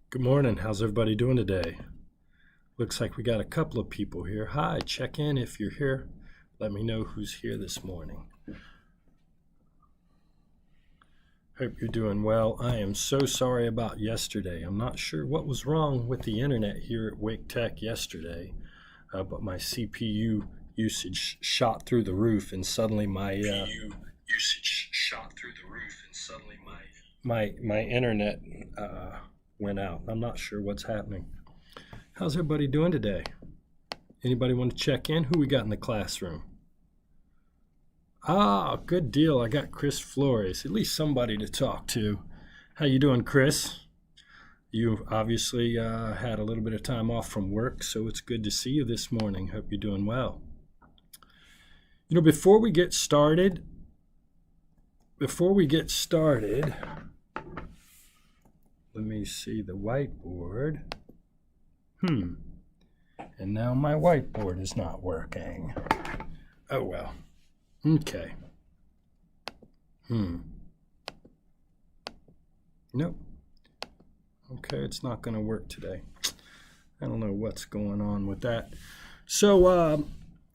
Good morning. How's everybody doing today? Looks like we got a couple of people here. Hi, check in if you're here. Let me know who's here this morning. Hope you're doing well. I am so sorry about yesterday. I'm not sure what was wrong with the internet here at Wake Tech yesterday, but my CPU usage shot through the roof, and suddenly my internet went out. I'm not sure what's happening. How's everybody doing today? Anybody want to check in? Who we got in the classroom? Good deal. I got Chris Flores, at least somebody to talk to. How you doing, Chris? You obviously had a little bit of time off from work, so it's good to see you this morning. Hope you're doing well. You know, before we get started, let me see the whiteboard. And now my whiteboard is not working. Oh well. Okay. Nope. Okay, it's not going to work today. I don't know what's going on with that. So,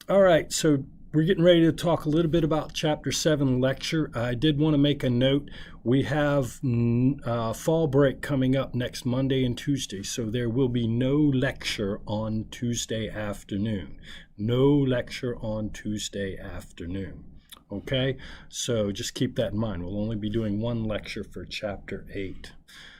all right. So we're getting ready to talk a little bit about Chapter 7 lecture. I did want to make a note. We have fall break coming up next Monday and Tuesday, so there will be no lecture on Tuesday afternoon. No lecture on Tuesday afternoon. Okay? So just keep that in mind. We'll only be doing one lecture for Chapter 8.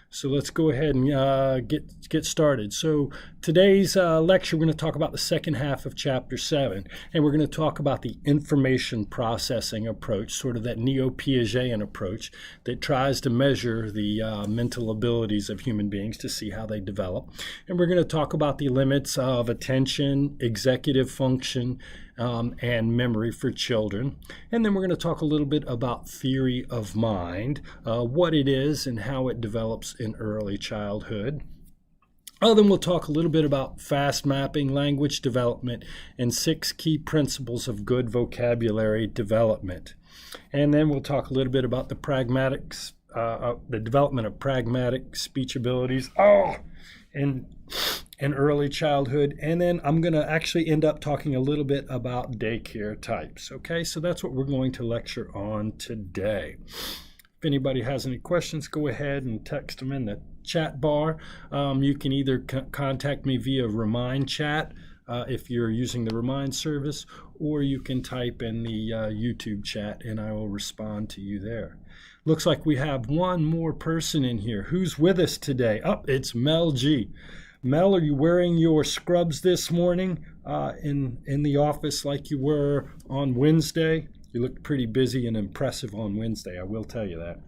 So let's go ahead and get started. So today's lecture, we're going to talk about the second half of Chapter 7, and we're going to talk about the information processing approach, sort of that neo-Piagetian approach that tries to measure the mental abilities of human beings to see how they develop. And we're going to talk about the limits of attention, executive function, and memory for children. And then we're going to talk a little bit about theory of mind, what it is and how it develops in early childhood. Then we'll talk a little bit about fast mapping, language development, and 6 key principles of good vocabulary development. And then we'll talk a little bit about the pragmatics, the development of pragmatic speech abilities. In early childhood, and then I'm going to actually end up talking a little bit about daycare types. Okay, so that's what we're going to lecture on today. If anybody has any questions, go ahead and text them in the chat bar. You can either contact me via Remind Chat if you're using the Remind service, or you can type in the YouTube chat and I will respond to you there. Looks like we have one more person in here. Who's with us today? It's Mel G. Mel, are you wearing your scrubs this morning in the office like you were on Wednesday? You looked pretty busy and impressive on Wednesday, I will tell you that.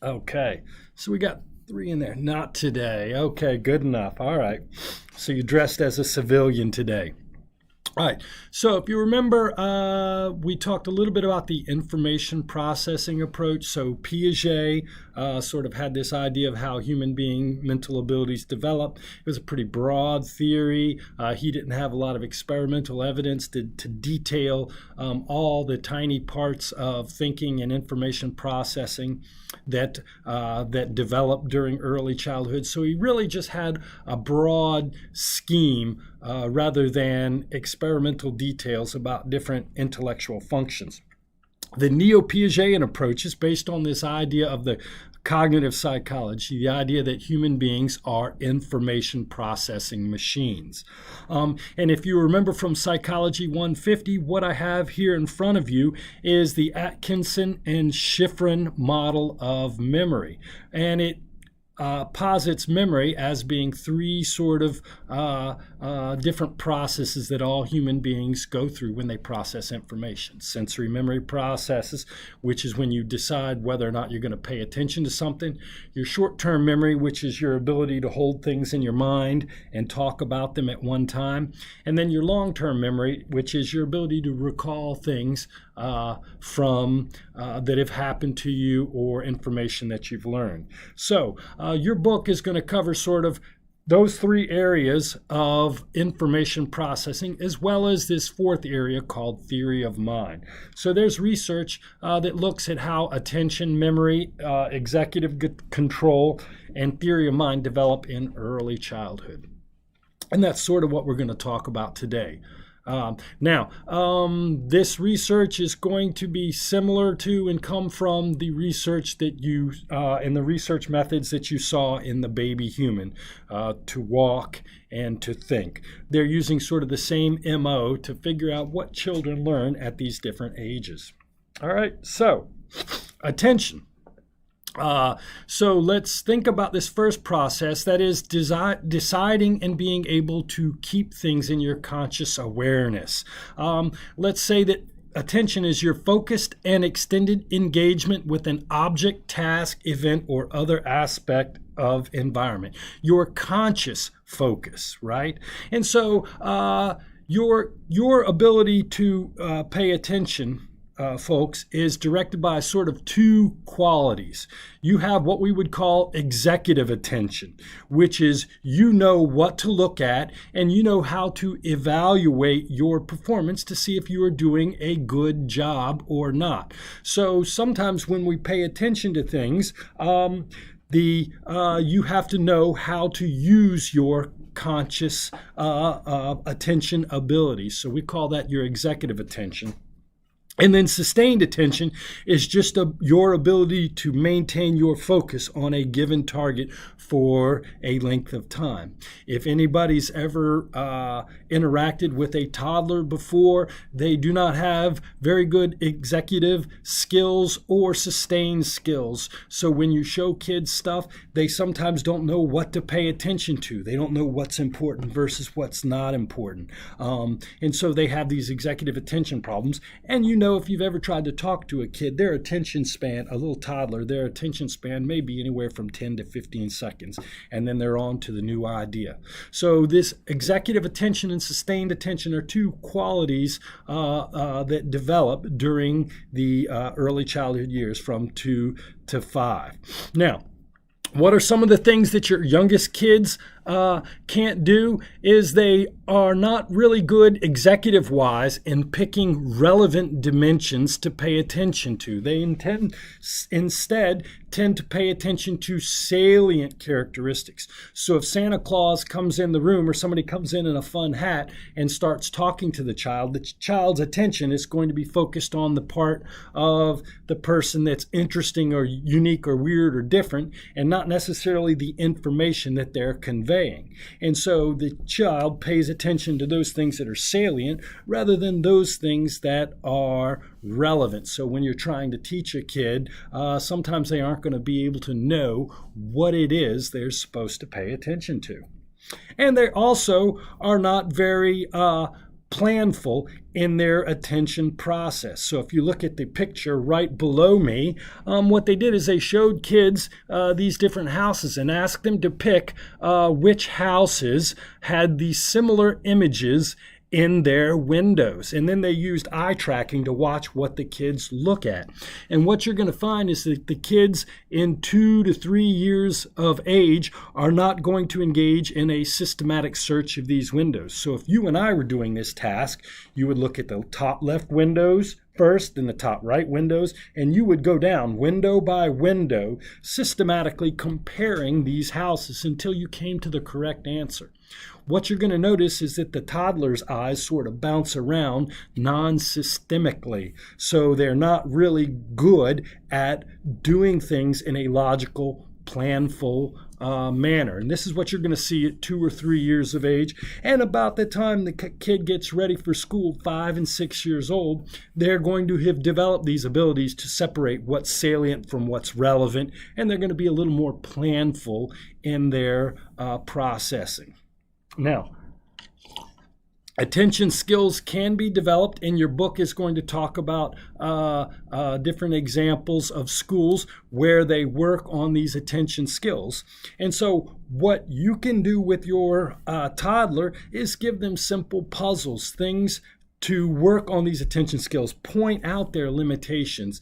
Okay, so we got 3 in there. Not today. Okay, good enough. All right. So you dressed as a civilian today. All right, so if you remember, we talked a little bit about the information processing approach. So Piaget sort of had this idea of how human being mental abilities develop. It was a pretty broad theory. He didn't have a lot of experimental evidence to detail all the tiny parts of thinking and information processing that developed during early childhood. So he really just had a broad scheme rather than experimental details about different intellectual functions. The neo-Piagetian approach is based on this idea of the cognitive psychology, the idea that human beings are information processing machines. And if you remember from Psychology 150, what I have here in front of you is the Atkinson and Shiffrin model of memory. And it posits memory as being 3 sort of different processes that all human beings go through when they process information. Sensory memory processes, which is when you decide whether or not you're going to pay attention to something. Your short-term memory, which is your ability to hold things in your mind and talk about them at one time. And then your long-term memory, which is your ability to recall things from that have happened to you or information that you've learned. So your book is going to cover sort of those three areas of information processing, as well as this fourth area called theory of mind. So there's research that looks at how attention, memory, executive control, and theory of mind develop in early childhood. And that's sort of what we're going to talk about today. This research is going to be similar to and come from the research that you, and the research methods that you saw in the baby human, to walk and to think. They're using sort of the same MO to figure out what children learn at these different ages. All right, so attention. So let's think about this first process, that is deciding and being able to keep things in your conscious awareness. Let's say that attention is your focused and extended engagement with an object, task, event, or other aspect of environment. Your conscious focus, right? And so your ability to pay attention, folks, is directed by sort of two qualities. You have what we would call executive attention, which is you know what to look at and you know how to evaluate your performance to see if you are doing a good job or not. So sometimes when we pay attention to things, you have to know how to use your conscious attention abilities. So we call that your executive attention. And then sustained attention is just your ability to maintain your focus on a given target for a length of time. If anybody's ever interacted with a toddler before, they do not have very good executive skills or sustained skills. So when you show kids stuff, they sometimes don't know what to pay attention to. They don't know what's important versus what's not important. And so they have these executive attention problems. And you know, if you've ever tried to talk to a kid, their attention span, a little toddler, their attention span may be anywhere from 10 to 15 seconds, and then they're on to the new idea. So this executive attention and sustained attention are two qualities that develop during the early childhood years from 2 to 5. Now, what are some of the things that your youngest kids can't do is they are not really good executive-wise in picking relevant dimensions to pay attention to. They instead tend to pay attention to salient characteristics. So if Santa Claus comes in the room or somebody comes in a fun hat and starts talking to the child's attention is going to be focused on the part of the person that's interesting or unique or weird or different, and not necessarily the information that they're conveying. And so the child pays attention to those things that are salient rather than those things that are relevant. So when you're trying to teach a kid, sometimes they aren't going to be able to know what it is they're supposed to pay attention to. And they also are not very planful in their attention process. So if you look at the picture right below me, what they did is they showed kids these different houses and asked them to pick which houses had these similar images in their windows. And then they used eye tracking to watch what the kids look at. And what you're going to find is that the kids in 2 to 3 years of age are not going to engage in a systematic search of these windows. So if you and I were doing this task, you would look at the top left windows first, then the top right windows, and you would go down window by window, systematically comparing these houses until you came to the correct answer. What you're going to notice is that the toddler's eyes sort of bounce around non-systemically. So they're not really good at doing things in a logical, planful manner. And this is what you're going to see at 2 or 3 years of age. And about the time the kid gets ready for school, 5 and 6 years old, they're going to have developed these abilities to separate what's salient from what's relevant. And they're going to be a little more planful in their processing. Now, attention skills can be developed, and your book is going to talk about different examples of schools where they work on these attention skills. And so what you can do with your toddler is give them simple puzzles, things to work on these attention skills, point out their limitations.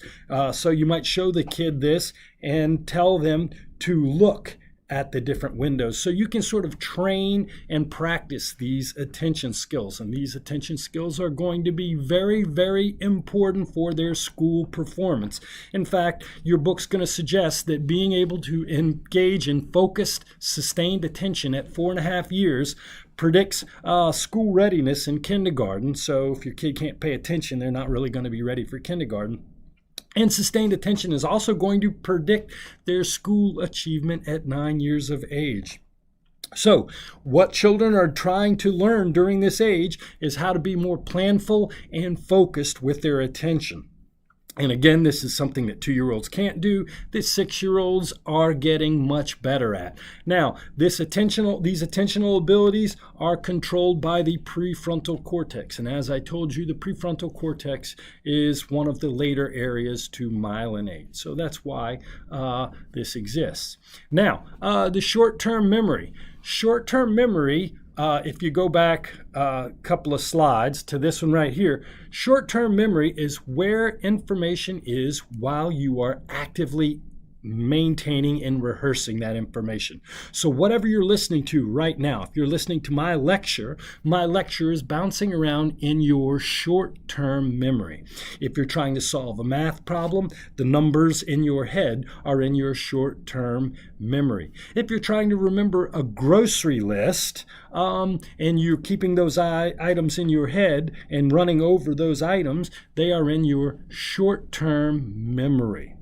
So you might show the kid this and tell them to look at the different windows. So you can sort of train and practice these attention skills. And these attention skills are going to be very, very important for their school performance. In fact, your book's going to suggest that being able to engage in focused, sustained attention at 4.5 years predicts school readiness in kindergarten. So if your kid can't pay attention, they're not really going to be ready for kindergarten. And sustained attention is also going to predict their school achievement at 9 years of age. So what children are trying to learn during this age is how to be more planful and focused with their attention. And again, this is something that 2-year-olds can't do, that 6-year-olds are getting much better at. Now, these attentional abilities are controlled by the prefrontal cortex. And as I told you, the prefrontal cortex is one of the later areas to myelinate. So that's why this exists. Now, the short-term memory. Short-term memory, if you go back a couple of slides to this one right here, short-term memory is where information is while you are actively maintaining and rehearsing that information. So whatever you're listening to right now, if you're listening to my lecture is bouncing around in your short-term memory. If you're trying to solve a math problem, the numbers in your head are in your short-term memory. If you're trying to remember a grocery list, and you're keeping those items in your head and running over those items, they are in your short-term memory.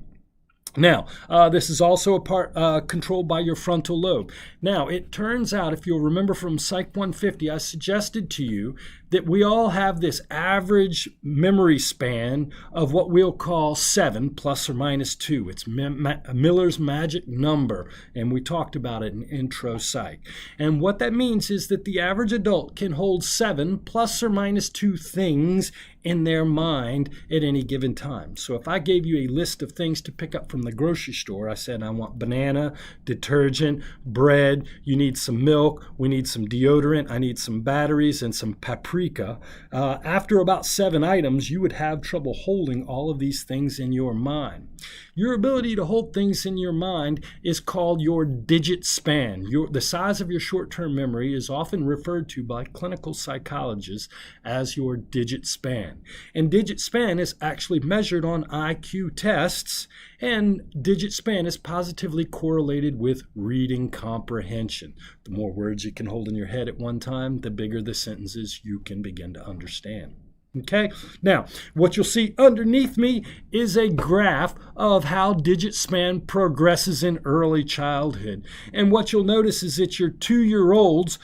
Now, this is also a part controlled by your frontal lobe. Now, it turns out, if you'll remember from Psych 150, I suggested to you that we all have this average memory span of what we'll call 7 plus or minus 2. It's Miller's magic number, and we talked about it in Intro Psych. And what that means is that the average adult can hold 7 plus or minus 2 things in their mind at any given time. So if I gave you a list of things to pick up from the grocery store, I said I want banana, detergent, bread, you need some milk, we need some deodorant, I need some batteries and some paprika. After about 7 items, you would have trouble holding all of these things in your mind. Your ability to hold things in your mind is called your digit span. The size of your short-term memory is often referred to by clinical psychologists as your digit span. And digit span is actually measured on IQ tests, and digit span is positively correlated with reading comprehension. The more words you can hold in your head at one time, the bigger the sentences you can begin to understand. Okay, now what you'll see underneath me is a graph of how digit span progresses in early childhood. And what you'll notice is that your 2-year-olds,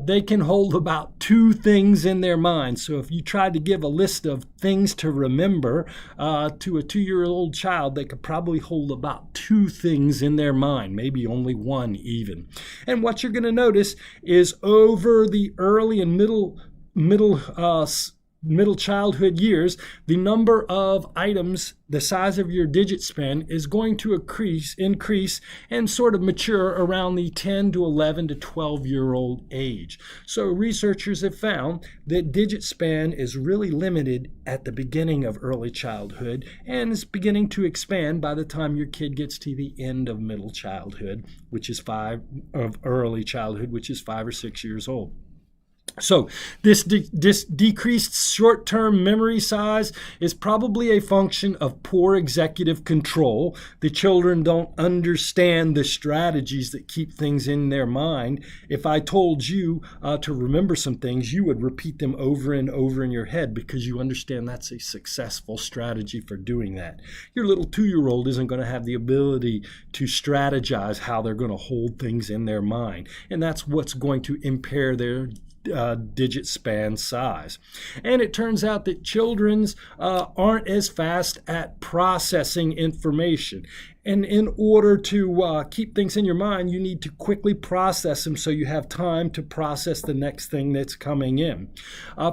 they can hold about 2 things in their mind. So if you tried to give a list of things to remember to a 2-year-old child, they could probably hold about 2 things in their mind, maybe only 1 even. And what you're going to notice is over the early and middle childhood years, the number of items, the size of your digit span is going to increase and sort of mature around the 10 to 11 to 12-year-old age. So researchers have found that digit span is really limited at the beginning of early childhood and is beginning to expand by the time your kid gets to the end of middle childhood, which is early childhood, which is 5 or 6 years old. So this decreased short-term memory size is probably a function of poor executive control. The children don't understand the strategies that keep things in their mind. If I told you to remember some things, you would repeat them over and over in your head because you understand that's a successful strategy for doing that. Your little 2-year-old isn't going to have the ability to strategize how they're going to hold things in their mind, and that's what's going to impair their digit span size. And it turns out that children's aren't as fast at processing information. And in order to keep things in your mind, you need to quickly process them so you have time to process the next thing that's coming in.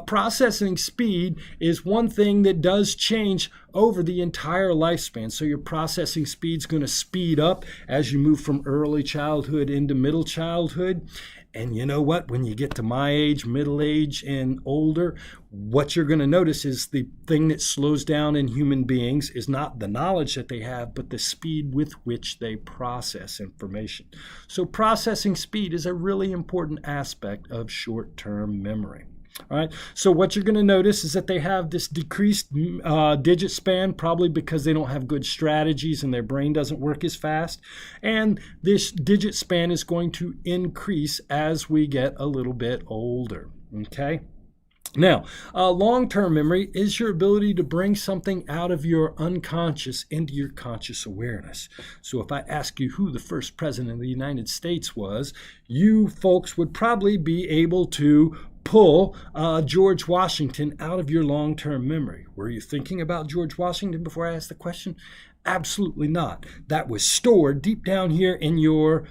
Processing speed is one thing that does change over the entire lifespan. So your processing speed is going to speed up as you move from early childhood into middle childhood. And you know what? When you get to my age, middle age, and older, what you're going to notice is the thing that slows down in human beings is not the knowledge that they have, but the speed with which they process information. So processing speed is a really important aspect of short-term memory. All right. So what you're going to notice is that they have this decreased digit span, probably because they don't have good strategies and their brain doesn't work as fast. And this digit span is going to increase as we get a little bit older. Okay. Now, long-term memory is your ability to bring something out of your unconscious into your conscious awareness. So if I ask you who the first president of the United States was, you folks would probably be able to pull George Washington out of your long-term memory. Were you thinking about George Washington before I asked the question? Absolutely not. That was stored deep down here in your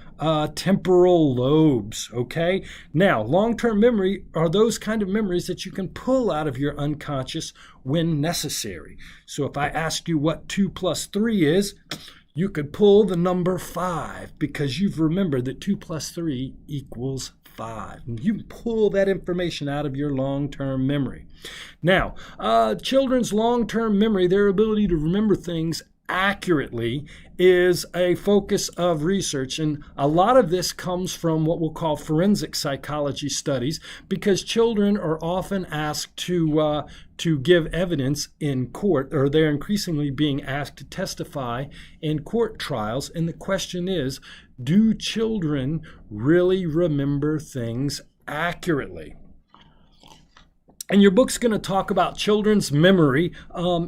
temporal lobes, okay? Now, long-term memory are those kind of memories that you can pull out of your unconscious when necessary. So if I ask you what 2 plus 3 is, you could pull the number 5 because you've remembered that 2 plus 3 equals 5. And you can pull that information out of your long-term memory. Now, children's long-term memory, their ability to remember things accurately, is a focus of research. And a lot of this comes from what we'll call forensic psychology studies, because children are often asked to give evidence in court, or they're increasingly being asked to testify in court trials. And the question is, do children really remember things accurately? And your book's going to talk about children's memory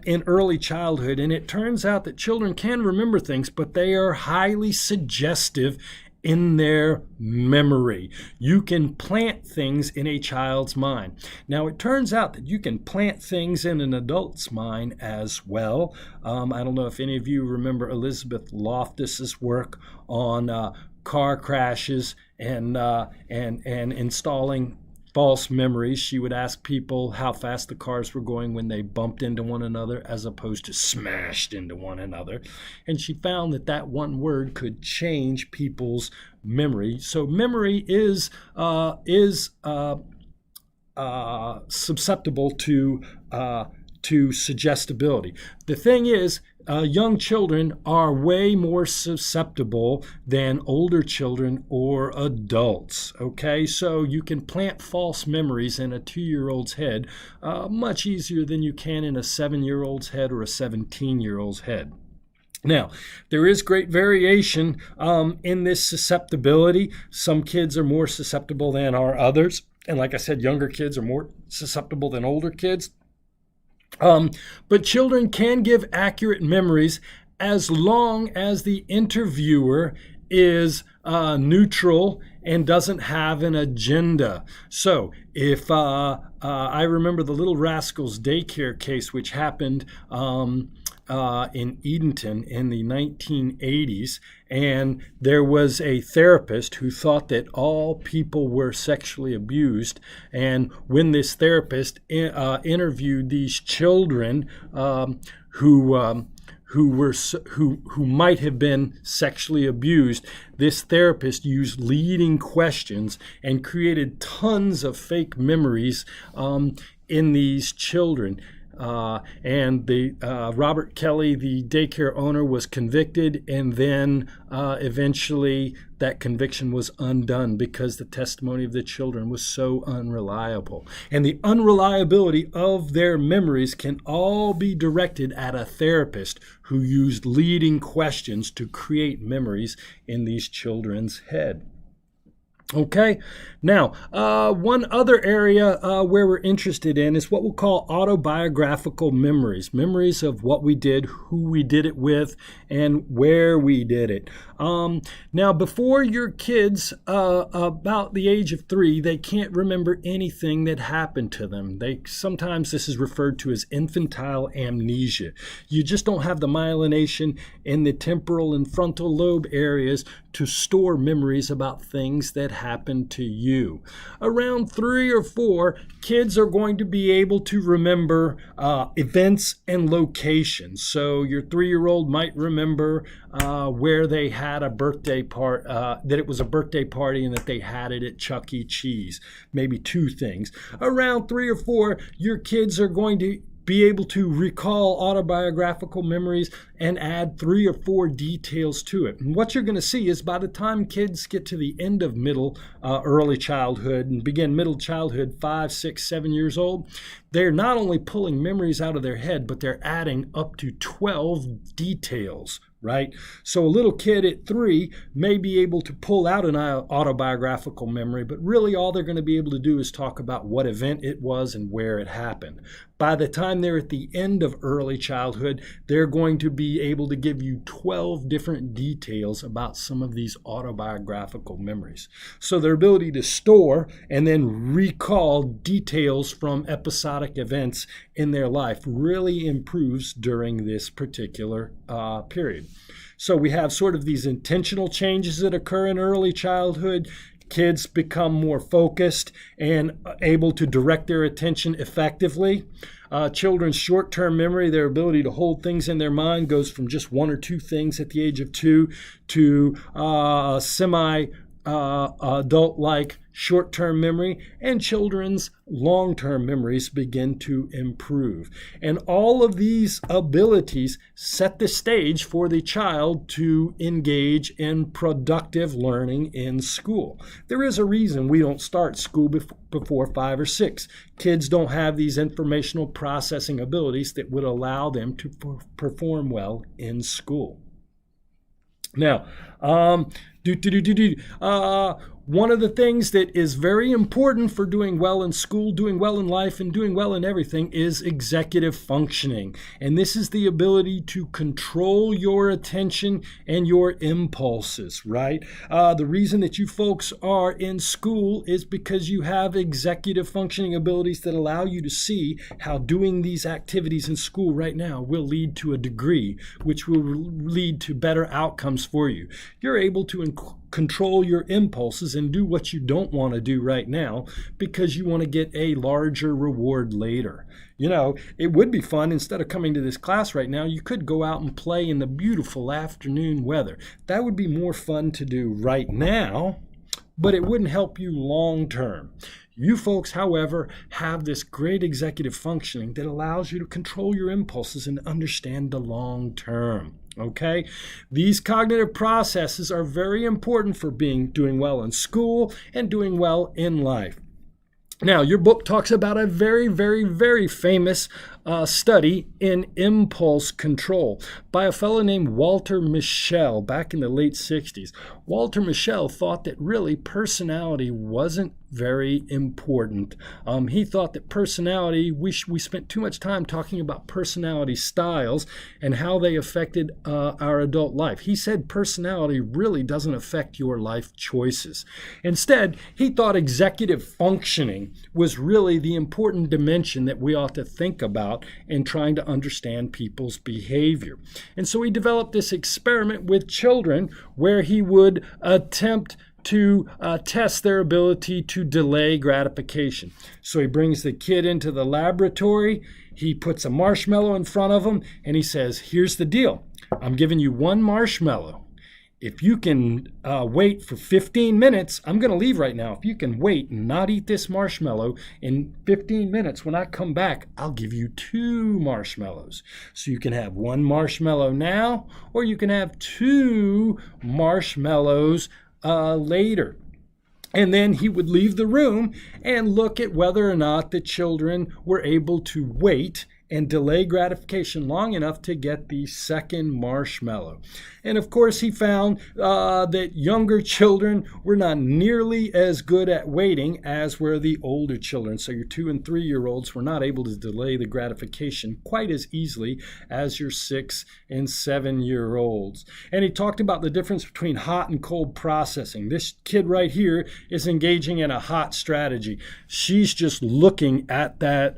in early childhood. And it turns out that children can remember things, but they are highly suggestive in their memory. You can plant things in a child's mind. Now, it turns out that you can plant things in an adult's mind as well. I don't know if any of you remember Elizabeth Loftus's work on car crashes and installing false memories. She would ask people how fast the cars were going when they bumped into one another as opposed to smashed into one another. And she found that that one word could change people's memory. So memory is susceptible to suggestibility. The thing is, young children are way more susceptible than older children or adults, okay? So you can plant false memories in a 2-year-old's head much easier than you can in a 7-year-old's head or a 17-year-old's head. Now, there is great variation in this susceptibility. Some kids are more susceptible than are others. And like I said, younger kids are more susceptible than older kids. But children can give accurate memories as long as the interviewer is neutral and doesn't have an agenda. So if I remember the Little Rascals daycare case, which happened in Edenton in the 1980s, and there was a therapist who thought that all people were sexually abused. And when this therapist interviewed these children who might have been sexually abused, this therapist used leading questions and created tons of fake memories in these children. And Robert Kelly, the daycare owner, was convicted, and then eventually that conviction was undone because the testimony of the children was so unreliable. And the unreliability of their memories can all be directed at a therapist who used leading questions to create memories in these children's head. Okay, now one other area where we're interested in is what we'll call autobiographical memories, memories of what we did, who we did it with, and where we did it. Now, before your kids about the age of 3, they can't remember anything that happened to them. Sometimes this is referred to as infantile amnesia. You just don't have the myelination in the temporal and frontal lobe areas to store memories about things that happened to you. Around 3 or 4, kids are going to be able to remember events and locations. So your 3-year-old might remember where they had a birthday party, that it was a birthday party and that they had it at Chuck E. Cheese. Maybe 2 things. Around 3 or 4, your kids are going to be able to recall autobiographical memories and add 3 or 4 details to it. And what you're going to see is by the time kids get to the end of early childhood and begin middle childhood, 5, 6, 7 years old, they're not only pulling memories out of their head, but they're adding up to 12 details, right? So a little kid at 3 may be able to pull out an autobiographical memory, but really all they're going to be able to do is talk about what event it was and where it happened. By the time they're at the end of early childhood, they're going to be able to give you 12 different details about some of these autobiographical memories. So their ability to store and then recall details from episodic events in their life really improves during this particular period. So we have sort of these intentional changes that occur in early childhood. Kids become more focused and able to direct their attention effectively. Children's short-term memory, their ability to hold things in their mind, goes from just 1 or 2 things at the age of 2 to adult-like short-term memory, and children's long-term memories begin to improve. And all of these abilities set the stage for the child to engage in productive learning in school. There is a reason we don't start school before 5 or 6. Kids don't have these informational processing abilities that would allow them to perform well in school. Now, one of the things that is very important for doing well in school, doing well in life, and doing well in everything is executive functioning. And this is the ability to control your attention and your impulses, right? The reason that you folks are in school is because you have executive functioning abilities that allow you to see how doing these activities in school right now will lead to a degree, which will lead to better outcomes for you. You're able to control your impulses and do what you don't want to do right now because you want to get a larger reward later. You know, it would be fun, instead of coming to this class right now, you could go out and play in the beautiful afternoon weather. That would be more fun to do right now, but it wouldn't help you long term. You folks, however, have this great executive functioning that allows you to control your impulses and understand the long term. Okay, these cognitive processes are very important for doing well in school and doing well in life. Now, your book talks about a very, very, very famous study in impulse control by a fellow named Walter Mischel back in the late 60s. Walter Mischel thought that really personality wasn't very important. He thought that personality, we spent too much time talking about personality styles and how they affected our adult life. He said personality really doesn't affect your life choices. Instead, he thought executive functioning was really the important dimension that we ought to think about in trying to understand people's behavior. And so he developed this experiment with children where he would attempt to test their ability to delay gratification. So he brings the kid into the laboratory, he puts a marshmallow in front of him, and he says, here's the deal. I'm giving you 1 marshmallow. If you can wait for 15 minutes, I'm going to leave right now. If you can wait and not eat this marshmallow, in 15 minutes when I come back, I'll give you 2 marshmallows. So you can have 1 marshmallow now, or you can have 2 marshmallows later. And then he would leave the room and look at whether or not the children were able to wait and delay gratification long enough to get the second marshmallow. And of course, he found that younger children were not nearly as good at waiting as were the older children. So your 2 and 3-year-olds were not able to delay the gratification quite as easily as your 6 and 7-year-olds. And he talked about the difference between hot and cold processing. This kid right here is engaging in a hot strategy. She's just looking at that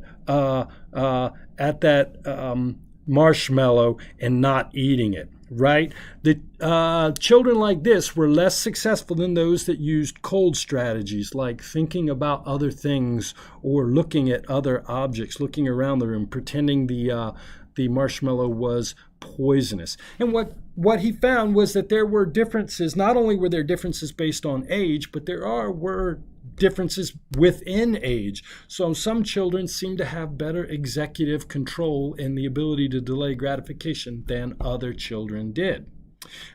marshmallow and not eating it, right? The children like this were less successful than those that used cold strategies, like thinking about other things or looking at other objects, looking around the room, pretending the marshmallow was poisonous. And what he found was that there were differences. Not only were there differences based on age, but were differences within age. So some children seem to have better executive control and the ability to delay gratification than other children did.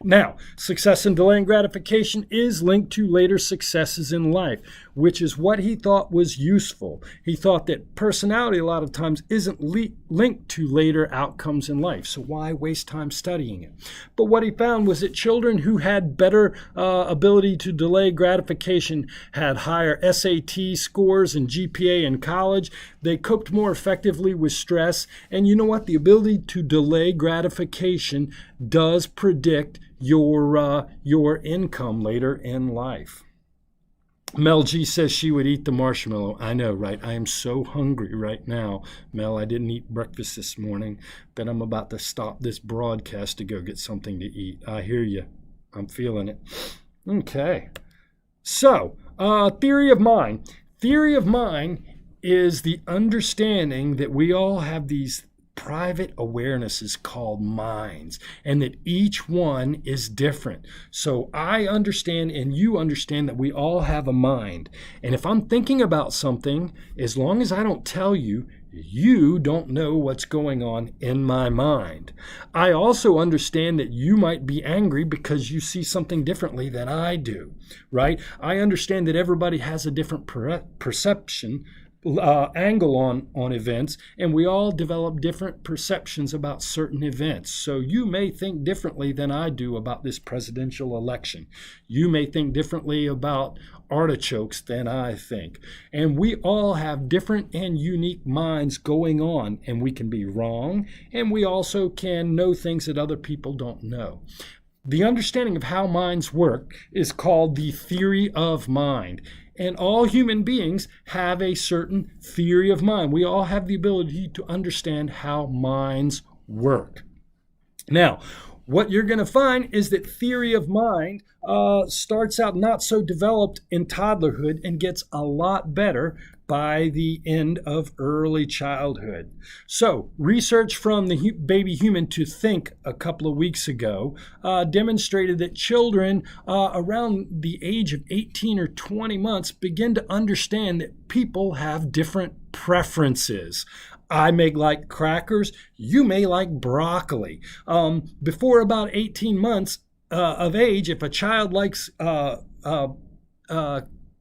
Now, success in delaying gratification is linked to later successes in life, which is what he thought was useful. He thought that personality a lot of times isn't linked to later outcomes in life, so why waste time studying it? But what he found was that children who had better ability to delay gratification had higher SAT scores and GPA in college. They coped more effectively with stress, and you know what? The ability to delay gratification does predict your income later in life. Mel G says she would eat the marshmallow. I know, right? I am so hungry right now. Mel, I didn't eat breakfast this morning, but I'm about to stop this broadcast to go get something to eat. I hear you. I'm feeling it. Okay. So, theory of mind. Theory of mind is the understanding that we all have these private awarenesses called minds, and that each one is different. So I understand and you understand that we all have a mind. And if I'm thinking about something, as long as I don't tell you, you don't know what's going on in my mind. I also understand that you might be angry because you see something differently than I do, right? I understand that everybody has a different perception angle on events, and we all develop different perceptions about certain events. So you may think differently than I do about this presidential election. You may think differently about artichokes than I think. And we all have different and unique minds going on, and we can be wrong, and we also can know things that other people don't know. The understanding of how minds work is called the theory of mind. And all human beings have a certain theory of mind. We all have the ability to understand how minds work. Now, what you're going to find is that theory of mind starts out not so developed in toddlerhood and gets a lot better by the end of early childhood. So, research from the Baby Human to Think a couple of weeks ago demonstrated that children around the age of 18 or 20 months begin to understand that people have different preferences. I may like crackers, you may like broccoli. Before about 18 months of age, if a child likes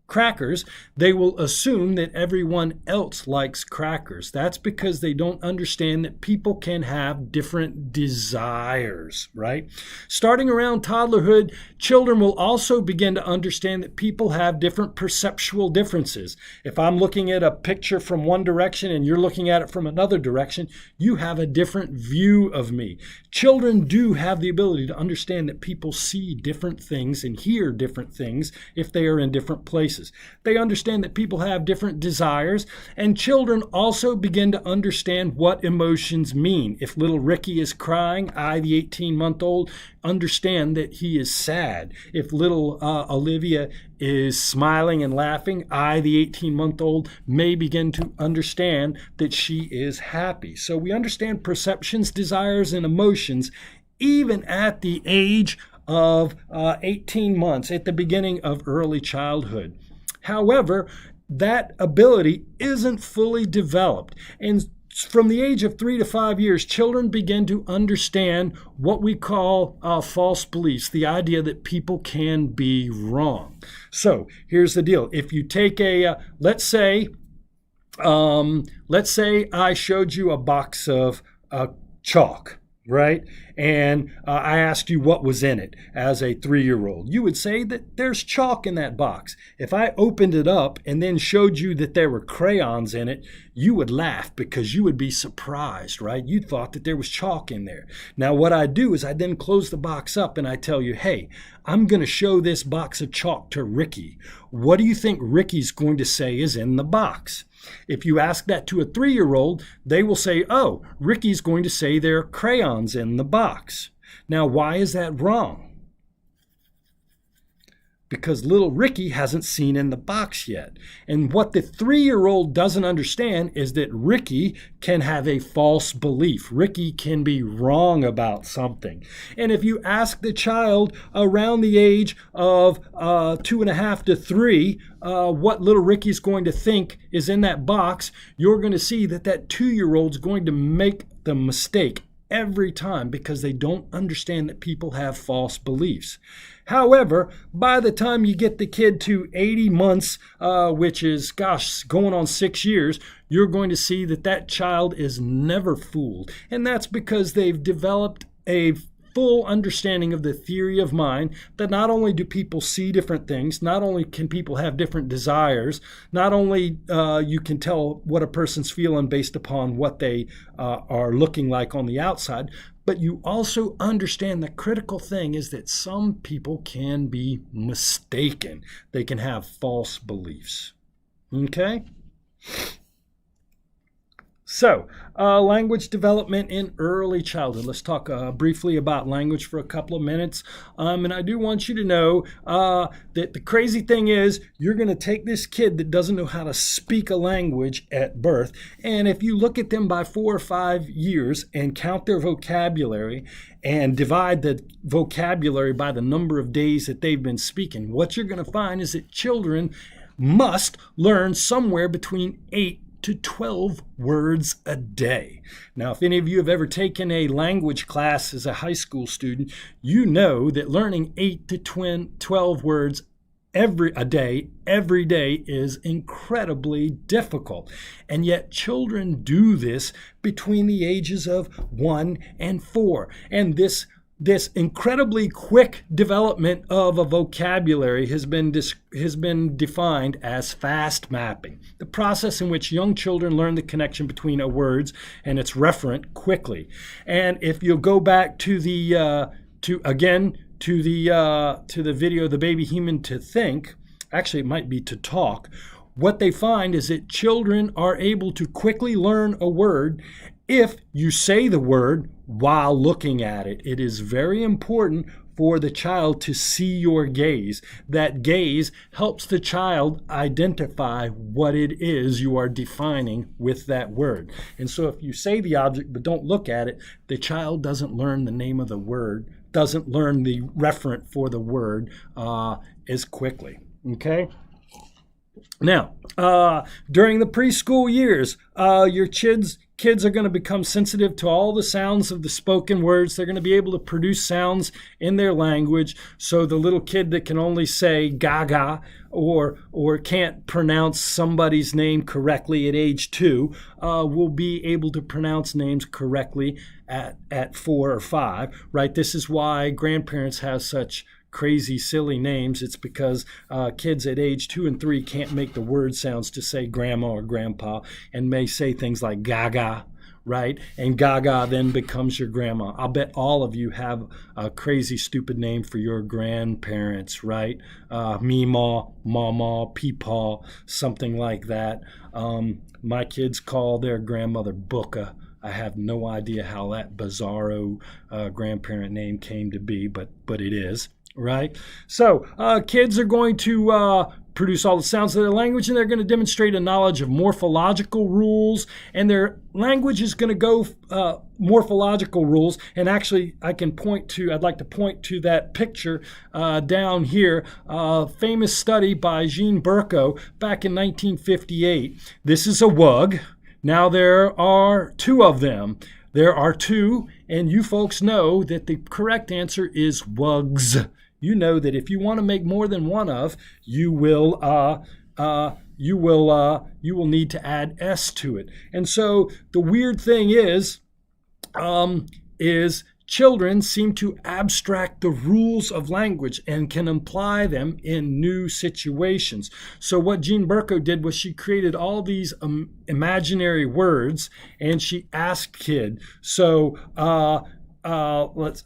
crackers, they will assume that everyone else likes crackers. That's because they don't understand that people can have different desires, right? Starting around toddlerhood, children will also begin to understand that people have different perceptual differences. If I'm looking at a picture from one direction and you're looking at it from another direction, you have a different view of me. Children do have the ability to understand that people see different things and hear different things if they are in different places. They understand that people have different desires, and children also begin to understand what emotions mean. If little Ricky is crying, I, the 18-month-old, understand that he is sad. If little Olivia is smiling and laughing, I, the 18-month-old, may begin to understand that she is happy. So we understand perceptions, desires, and emotions even at the age of 18 months, at the beginning of early childhood. However, that ability isn't fully developed. And from the age of 3 to 5 years, children begin to understand what we call false beliefs, the idea that people can be wrong. So here's the deal. If you take let's say I showed you a box of chalk, right? And I asked you what was in it as a 3-year-old. You would say that there's chalk in that box. If I opened it up and then showed you that there were crayons in it, you would laugh because you would be surprised, right? You thought that there was chalk in there. Now what I do is I then close the box up and I tell you, hey, I'm going to show this box of chalk to Ricky. What do you think Ricky's going to say is in the box? If you ask that to a 3-year-old, they will say, oh, Ricky's going to say there are crayons in the box. Now, why is that wrong? Because little Ricky hasn't seen in the box yet. And what the 3-year-old doesn't understand is that Ricky can have a false belief. Ricky can be wrong about something. And if you ask the child around the age of 2.5 to 3 what little Ricky's going to think is in that box, you're going to see that that 2-year-old's going to make the mistake every time because they don't understand that people have false beliefs. However, by the time you get the kid to 80 months, which is, going on 6 years, you're going to see that that child is never fooled. And that's because they've developed a full understanding of the theory of mind, that not only do people see different things, not only can people have different desires, not only you can tell what a person's feeling based upon what they are looking like on the outside, but you also understand the critical thing is that some people can be mistaken. They can have false beliefs. Okay? So, language development in early childhood. Let's talk briefly about language for a couple of minutes. And I do want you to know that the crazy thing is you're going to take this kid that doesn't know how to speak a language at birth, and if you look at them by 4 or 5 years and count their vocabulary and divide the vocabulary by the number of days that they've been speaking, what you're going to find is that children must learn somewhere between 8 to 12 words a day. Now, if any of you have ever taken a language class as a high school student, you know that learning 8 to 12 words every day is incredibly difficult. And yet children do this between the ages of 1 and 4. And this incredibly quick development of a vocabulary has been defined as fast mapping, the process in which young children learn the connection between a words and its referent quickly. And if you'll go back to the video, The Baby Human to Think, actually it might be to talk, what they find is that children are able to quickly learn a word if you say the word while looking at it. It is very important for the child to see your gaze. That gaze helps the child identify what it is you are defining with that word. And so if you say the object but don't look at it, the child doesn't learn the name of the word, doesn't learn the referent for the word as quickly. Okay? Now, during the preschool years, your kids are going to become sensitive to all the sounds of the spoken words. They're going to be able to produce sounds in their language. So the little kid that can only say gaga or can't pronounce somebody's name correctly at age 2 will be able to pronounce names correctly at 4 or 5, right? This is why grandparents have such crazy, silly names. It's because kids at age 2 and 3 can't make the word sounds to say grandma or grandpa and may say things like gaga, right? And gaga then becomes your grandma. I'll bet all of you have a crazy, stupid name for your grandparents, right? Meemaw, mama, peepaw, something like that. My kids call their grandmother Booka. I have no idea how that bizarro grandparent name came to be, but it is. Right? So kids are going to produce all the sounds of their language, and they're going to demonstrate a knowledge of morphological rules, and their language is going to go morphological rules. And actually, I'd like to point to that picture down here, famous study by Jean Burko back in 1958. This is a wug. Now there are 2 of them. There are 2, and you folks know that the correct answer is wugs. You know that if you want to make more than one of, you will need to add s to it. And so the weird thing is children seem to abstract the rules of language and can apply them in new situations. So what Jean Burko did was she created all these imaginary words, and she asked kid, so let's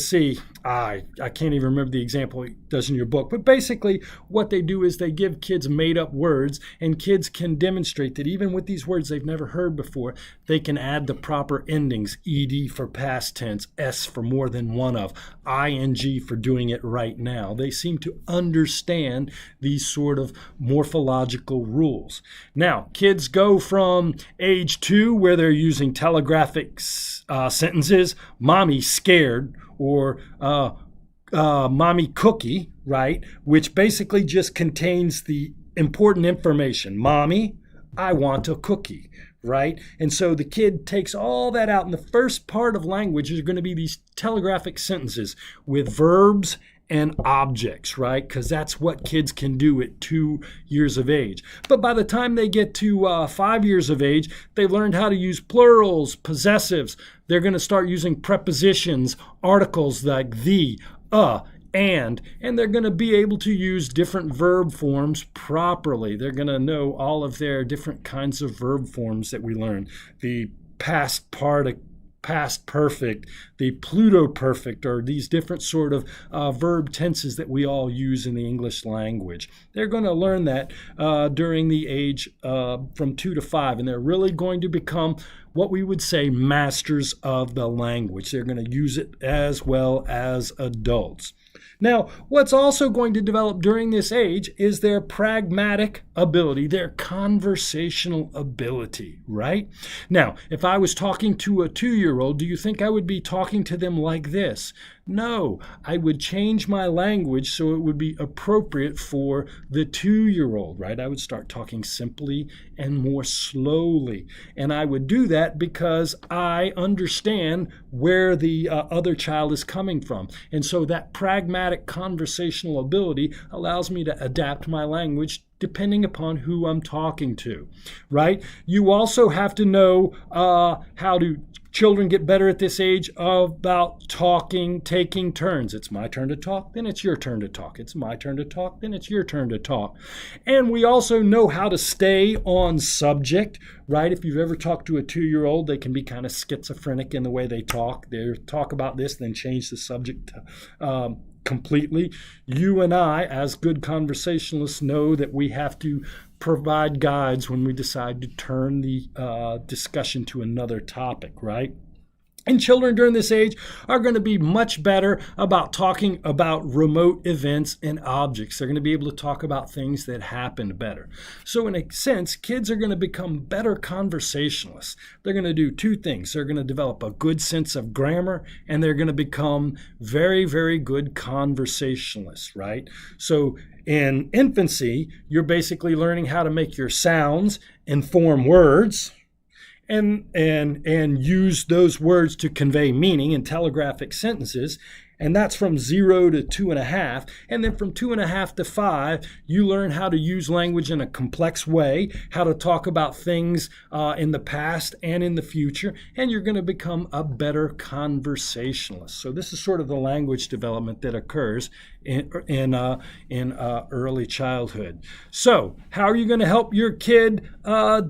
see. I can't even remember the example it does in your book. But basically, what they do is they give kids made-up words, and kids can demonstrate that even with these words they've never heard before, they can add the proper endings: ed for past tense, s for more than one of, ing for doing it right now. They seem to understand these sort of morphological rules. Now, kids go from age 2, where they're using telegraphic sentences, mommy scared, or mommy cookie, right? Which basically just contains the important information. Mommy, I want a cookie, right? And so the kid takes all that out. And the first part of language is going to be these telegraphic sentences with verbs and objects, right? Because that's what kids can do at 2 years of age. But by the time they get to 5 years of age, they've learned how to use plurals, possessives. They're going to start using prepositions, articles like the, and they're going to be able to use different verb forms properly. They're going to know all of their different kinds of verb forms that we learn. The past perfect, the pluto-perfect, or these different sort of verb tenses that we all use in the English language. They're going to learn that during the age from 2 to 5, and they're really going to become what we would say masters of the language. They're going to use it as well as adults. Now, what's also going to develop during this age is their pragmatic ability, their conversational ability, right? Now, if I was talking to a 2-year-old, do you think I would be talking to them like this? No, I would change my language so it would be appropriate for the 2-year-old, right? I would start talking simply and more slowly. And I would do that because I understand where the other child is coming from. And so that pragmatic conversational ability allows me to adapt my language depending upon who I'm talking to, right? You also have to know how to children get better at this age about talking, taking turns. It's my turn to talk, then it's your turn to talk. It's my turn to talk, then it's your turn to talk. And we also know how to stay on subject, right? If you've ever talked to a 2-year-old, they can be kind of schizophrenic in the way they talk. They talk about this, then change the subject completely. You and I, as good conversationalists, know that we have to provide guides when we decide to turn the discussion to another topic, right? And children during this age are going to be much better about talking about remote events and objects. They're going to be able to talk about things that happened better. So in a sense, kids are going to become better conversationalists. They're going to do 2 things. They're going to develop a good sense of grammar, and they're going to become very, very good conversationalists, right? So in infancy, you're basically learning how to make your sounds and form words, and use those words to convey meaning in telegraphic sentences. And that's from 0 to 2.5. And then from 2.5 to 5, you learn how to use language in a complex way, how to talk about things in the past and in the future, and you're going to become a better conversationalist. So this is sort of the language development that occurs in early childhood. So how are you going to help your kid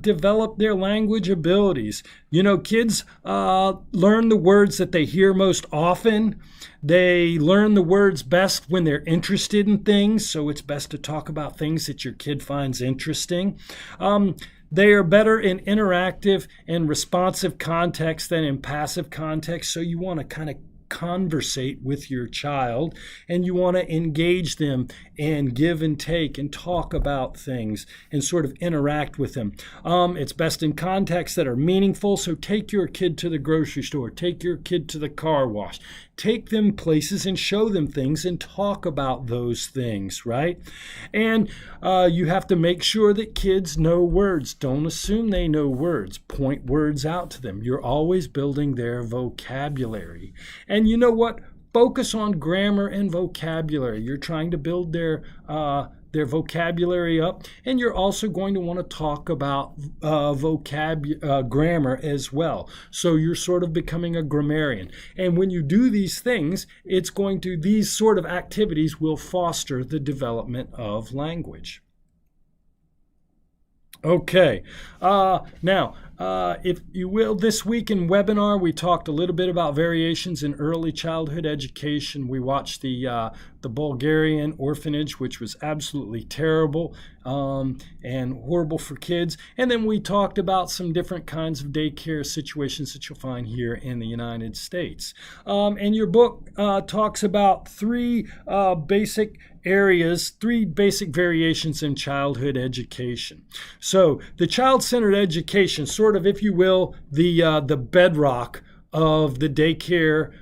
develop their language abilities? You know, kids learn the words that they hear most often. They learn the words best when they're interested in things, so it's best to talk about things that your kid finds interesting. They are better in interactive and responsive context than in passive context, so you want to kind of conversate with your child, and you want to engage them and give and take and talk about things and sort of interact with them. It's best in contexts that are meaningful, so take your kid to the grocery store, take your kid to the car wash, take them places and show them things and talk about those things, right? And you have to make sure that kids know words. Don't assume they know words. Point words out to them. You're always building their vocabulary. And you know what? Focus on grammar and vocabulary. You're trying to build their vocabulary up, and you're also going to want to talk about grammar as well. So you're sort of becoming a grammarian. And when you do these things, these sort of activities will foster the development of language. Okay, now if you will, this week in webinar, we talked a little bit about variations in early childhood education. We watched the Bulgarian orphanage, which was absolutely terrible and horrible for kids. And then we talked about some different kinds of daycare situations that you'll find here in the United States. And your book talks about three basic areas, three basic variations in childhood education. So the child-centered education, sort of, if you will, the bedrock of the daycare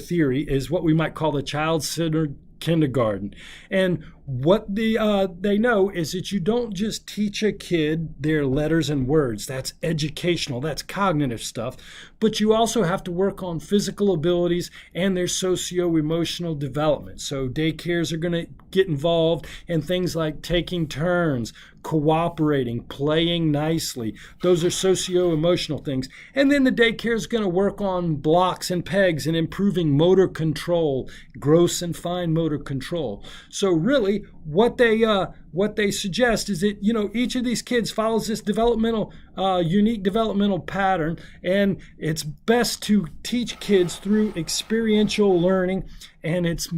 theory, is what we might call the child-centered kindergarten. And what they know is that you don't just teach a kid their letters and words. That's educational, that's cognitive stuff. But you also have to work on physical abilities and their socio-emotional development. So daycares are going to get involved in things like taking turns, cooperating, playing nicely. Those are socio-emotional things. And then the daycare is going to work on blocks and pegs and improving motor control, gross and fine motor control. So really, what they suggest is that, you know, each of these kids follows this unique developmental pattern, and it's best to teach kids through experiential learning, and it's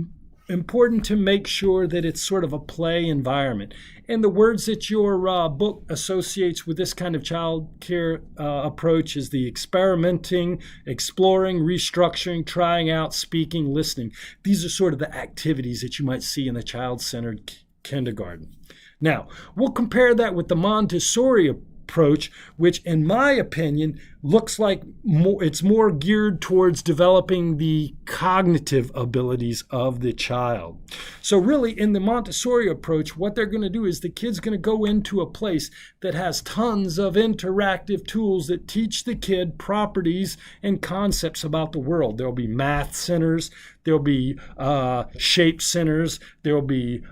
important to make sure that it's sort of a play environment. And the words that your book associates with this kind of child care approach is the experimenting, exploring, restructuring, trying out, speaking, listening. These are sort of the activities that you might see in the child-centered kindergarten. Now, we'll compare that with the Montessori approach, which in my opinion looks like it's more geared towards developing the cognitive abilities of the child. So really, in the Montessori approach, what they're going to do is the kid's going to go into a place that has tons of interactive tools that teach the kid properties and concepts about the world. There'll be math centers, there'll be shape centers, there'll be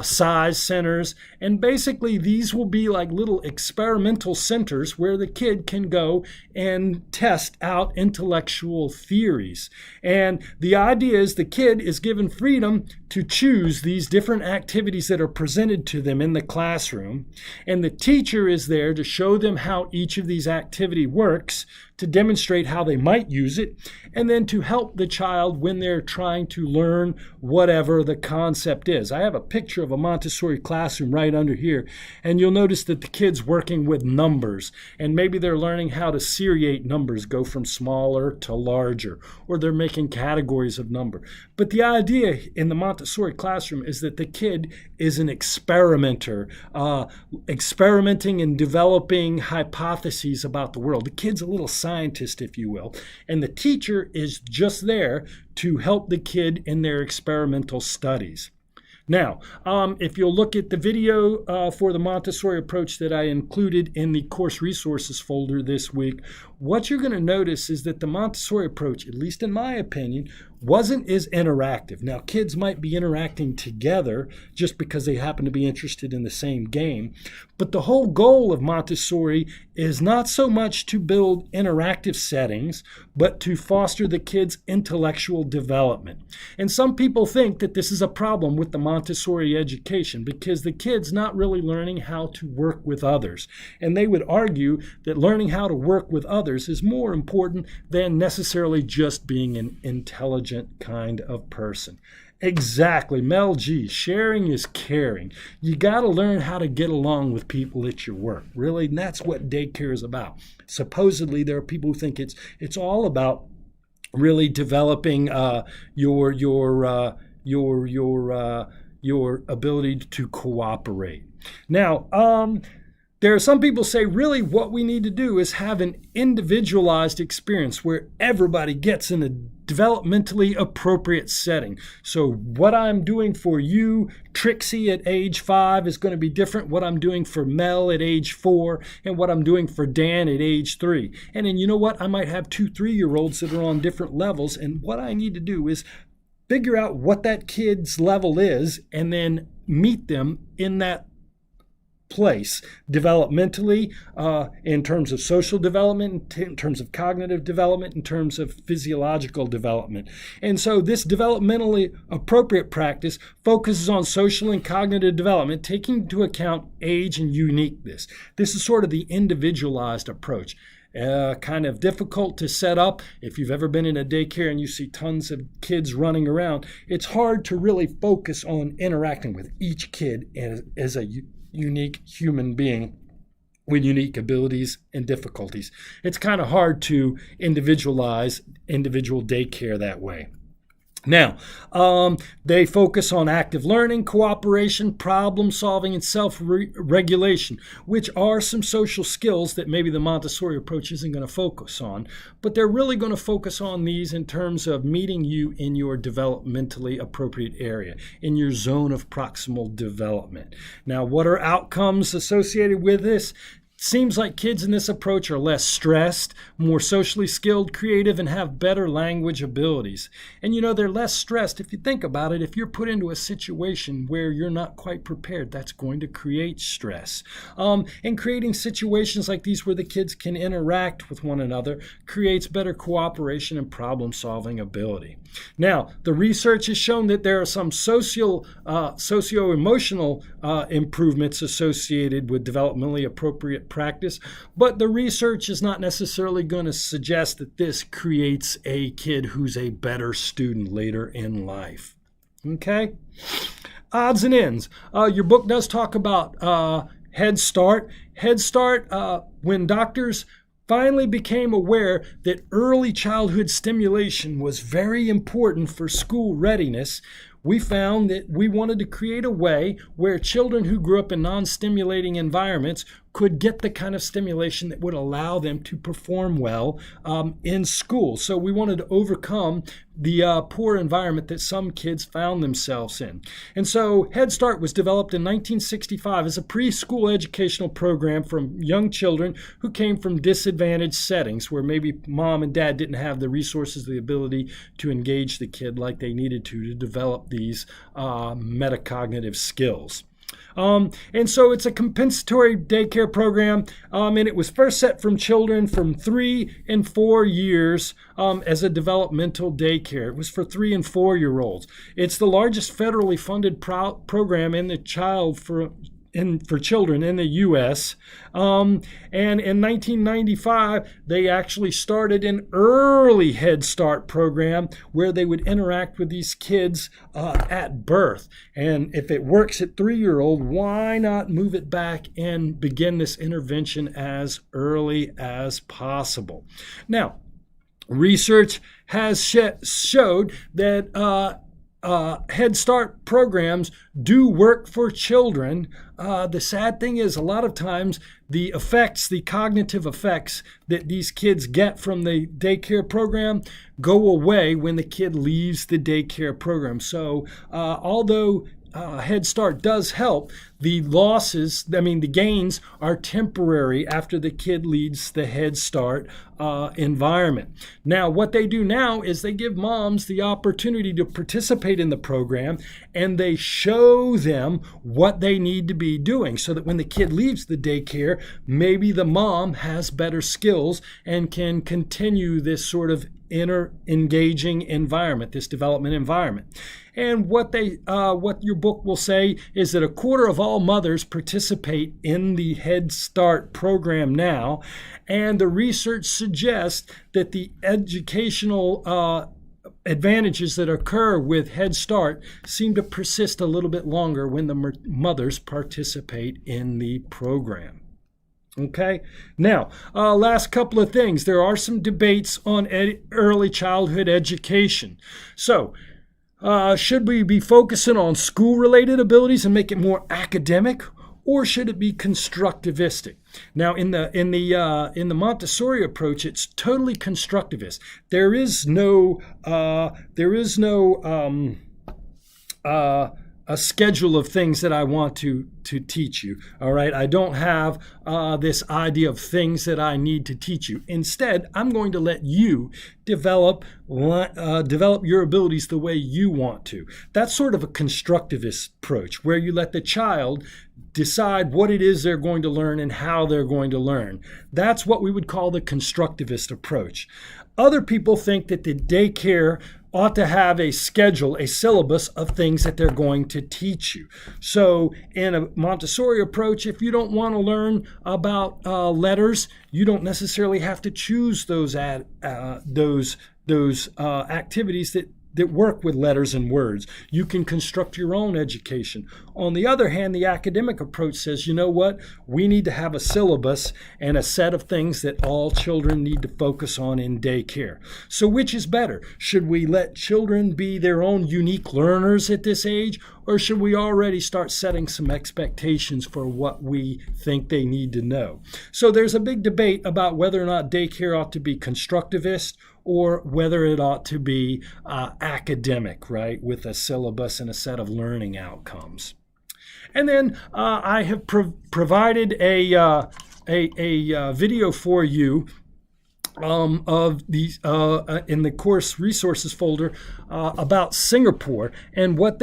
size centers, and basically these will be like little experimental centers where the kid can go and test out intellectual theories. And the idea is the kid is given freedom to choose these different activities that are presented to them in the classroom, and the teacher is there to show them how each of these activity works, to demonstrate how they might use it, and then to help the child when they're trying to learn whatever the concept is. I have a picture of a Montessori classroom right under here, and you'll notice that the kid's working with numbers, and maybe they're learning how to seriate numbers, go from smaller to larger, or they're making categories of number. But the idea in the Montessori classroom is that the kid is an experimenter, experimenting and developing hypotheses about the world. The kid's a little scientist, if you will, and the teacher is just there to help the kid in their experimental studies. Now, if you'll look at the video for the Montessori approach that I included in the course resources folder this week, what you're going to notice is that the Montessori approach, at least in my opinion, wasn't as interactive. Now, kids might be interacting together just because they happen to be interested in the same game, but the whole goal of Montessori is not so much to build interactive settings, but to foster the kids' intellectual development. And some people think that this is a problem with the Montessori education because the kid's not really learning how to work with others. And they would argue that learning how to work with others is more important than necessarily just being an intelligent kind of person. Exactly, Mel G. Sharing is caring. You got to learn how to get along with people at your work. Really, and that's what daycare is about. Supposedly, there are people who think it's all about really developing your ability to cooperate. Now, there are some people say really what we need to do is have an individualized experience where everybody gets in a developmentally appropriate setting. So what I'm doing for you, Trixie, at age 5 is going to be different what I'm doing for Mel at age 4 and what I'm doing for Dan at age 3. And then you know what? I might have 2 3-year-olds that are on different levels, and what I need to do is figure out what that kid's level is and then meet them in that place developmentally, in terms of social development, in terms of cognitive development, in terms of physiological development. And so this developmentally appropriate practice focuses on social and cognitive development, taking into account age and uniqueness. This is sort of the individualized approach. Kind of difficult to set up. If you've ever been in a daycare and you see tons of kids running around, it's hard to really focus on interacting with each kid as a unique human being with unique abilities and difficulties. It's kind of hard to individualize individual daycare that way. Now, they focus on active learning, cooperation, problem solving, and self-regulation, which are some social skills that maybe the Montessori approach isn't going to focus on, but they're really going to focus on these in terms of meeting you in your developmentally appropriate area, in your zone of proximal development. Now, what are outcomes associated with this? Seems like kids in this approach are less stressed, more socially skilled, creative, and have better language abilities. And they're less stressed. If you think about it, if you're put into a situation where you're not quite prepared, that's going to create stress. And creating situations like these where the kids can interact with one another creates better cooperation and problem-solving ability. Now, the research has shown that there are some socio-emotional improvements associated with developmentally appropriate practice, but the research is not necessarily going to suggest that this creates a kid who's a better student later in life. Okay? Odds and ends. Your book does talk about Head Start. Head Start, when doctors finally became aware that early childhood stimulation was very important for school readiness, we found that we wanted to create a way where children who grew up in non-stimulating environments could get the kind of stimulation that would allow them to perform well in school. So we wanted to overcome the poor environment that some kids found themselves in. And so Head Start was developed in 1965 as a preschool educational program for young children who came from disadvantaged settings where maybe mom and dad didn't have the resources, the ability to engage the kid like they needed to develop these metacognitive skills. And so it's a compensatory daycare program, and it was first set from children from 3 and 4 years as a developmental daycare. It was for 3 and 4-year-olds. It's the largest federally funded program in the for children in the U.S. And in 1995, they actually started an early Head Start program where they would interact with these kids at birth. And if it works at 3-year-old, why not move it back and begin this intervention as early as possible? Now, research has showed that Head Start programs do work for children. The sad thing is a lot of times the cognitive effects that these kids get from the daycare program go away when the kid leaves the daycare program. So although Head Start does help, the gains are temporary after the kid leaves the Head Start environment. Now, what they do now is they give moms the opportunity to participate in the program, and they show them what they need to be doing so that when the kid leaves the daycare, maybe the mom has better skills and can continue this sort of engaging environment, this development environment. And what your book will say is that a quarter of all mothers participate in the Head Start program now, and the research suggests that the educational advantages that occur with Head Start seem to persist a little bit longer when the mothers participate in the program. Okay, now, last couple of things. There are some debates on early childhood education. So, should we be focusing on school-related abilities and make it more academic, or should it be constructivistic? Now, in the Montessori approach, it's totally constructivist. There is no a schedule of things that I want to teach you. All right, I don't have this idea of things that I need to teach you. Instead, I'm going to let you develop your abilities the way you want to. That's sort of a constructivist approach, where you let the child decide what it is they're going to learn and how they're going to learn. That's what we would call the constructivist approach. Other people think that the daycare ought to have a schedule, a syllabus of things that they're going to teach you. So in a Montessori approach, if you don't want to learn about letters, you don't necessarily have to choose those activities that work with letters and words. You can construct your own education. On the other hand, the academic approach says, you know what? We need to have a syllabus and a set of things that all children need to focus on in daycare. So which is better? Should we let children be their own unique learners at this age, or should we already start setting some expectations for what we think they need to know? So there's a big debate about whether or not daycare ought to be constructivist or whether it ought to be academic, right, with a syllabus and a set of learning outcomes. And then I have provided a video for you of these in the course resources folder about Singapore, and what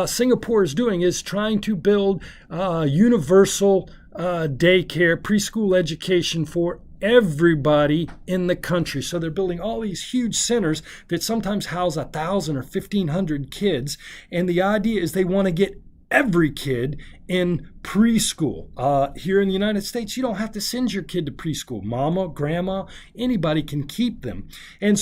Singapore is doing is trying to build universal daycare, preschool education for everybody in the country. So they're building all these huge centers that sometimes house 1,000 or 1,500 kids, and the idea is they want to get every kid in preschool. Here in the United States, you don't have to send your kid to preschool. Mama, grandma, anybody can keep them. And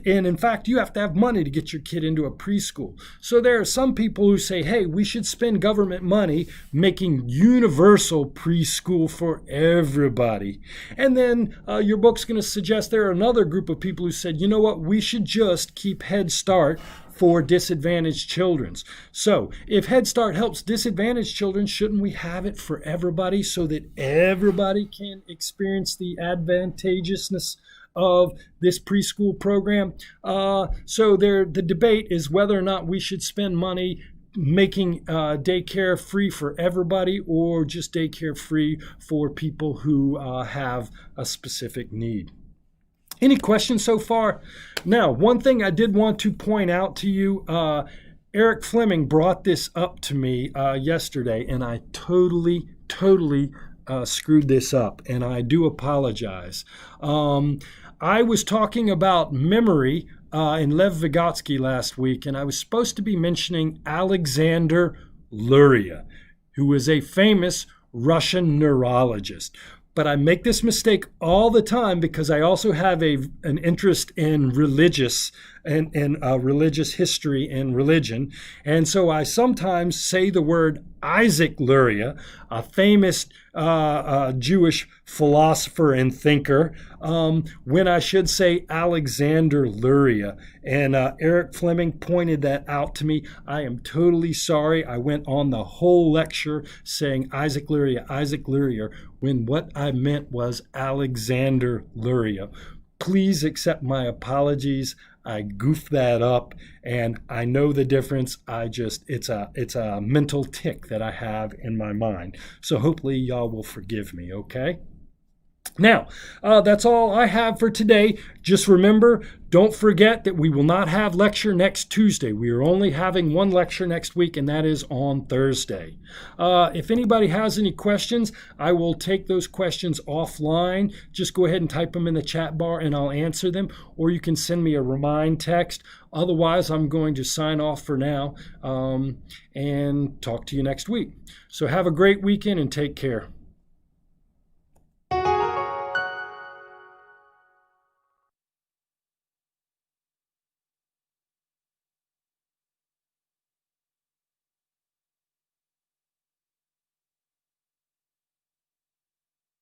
in fact, you have to have money to get your kid into a preschool. So there are some people who say, hey, we should spend government money making universal preschool for everybody. And then your book's going to suggest there are another group of people who said, you know what, we should just keep Head Start for disadvantaged children. So if Head Start helps disadvantaged children, shouldn't we have it for everybody so that everybody can experience the advantageousness of this preschool program? So the debate is whether or not we should spend money making daycare free for everybody, or just daycare free for people who have a specific need. Any questions so far? Now, one thing I did want to point out to you, Eric Fleming brought this up to me yesterday, and I totally screwed this up, and I do apologize. I was talking about memory in Lev Vygotsky last week, and I was supposed to be mentioning Alexander Luria, who was a famous Russian neurologist. But I make this mistake all the time because I also have an interest in religious history and religion. And so I sometimes say the word Isaac Luria, a famous Jewish philosopher and thinker, when I should say Alexander Luria. And Eric Fleming pointed that out to me. I am totally sorry. I went on the whole lecture saying Isaac Luria, when what I meant was Alexander Luria. Please accept my apologies. I goofed that up, and I know the difference. It's a mental tick that I have in my mind. So hopefully y'all will forgive me, okay? Now, that's all I have for today. Just remember, don't forget that we will not have lecture next Tuesday. We are only having one lecture next week, and that is on Thursday. If anybody has any questions, I will take those questions offline. Just go ahead and type them in the chat bar, and I'll answer them. Or you can send me a remind text. Otherwise, I'm going to sign off for now and talk to you next week. So have a great weekend and take care.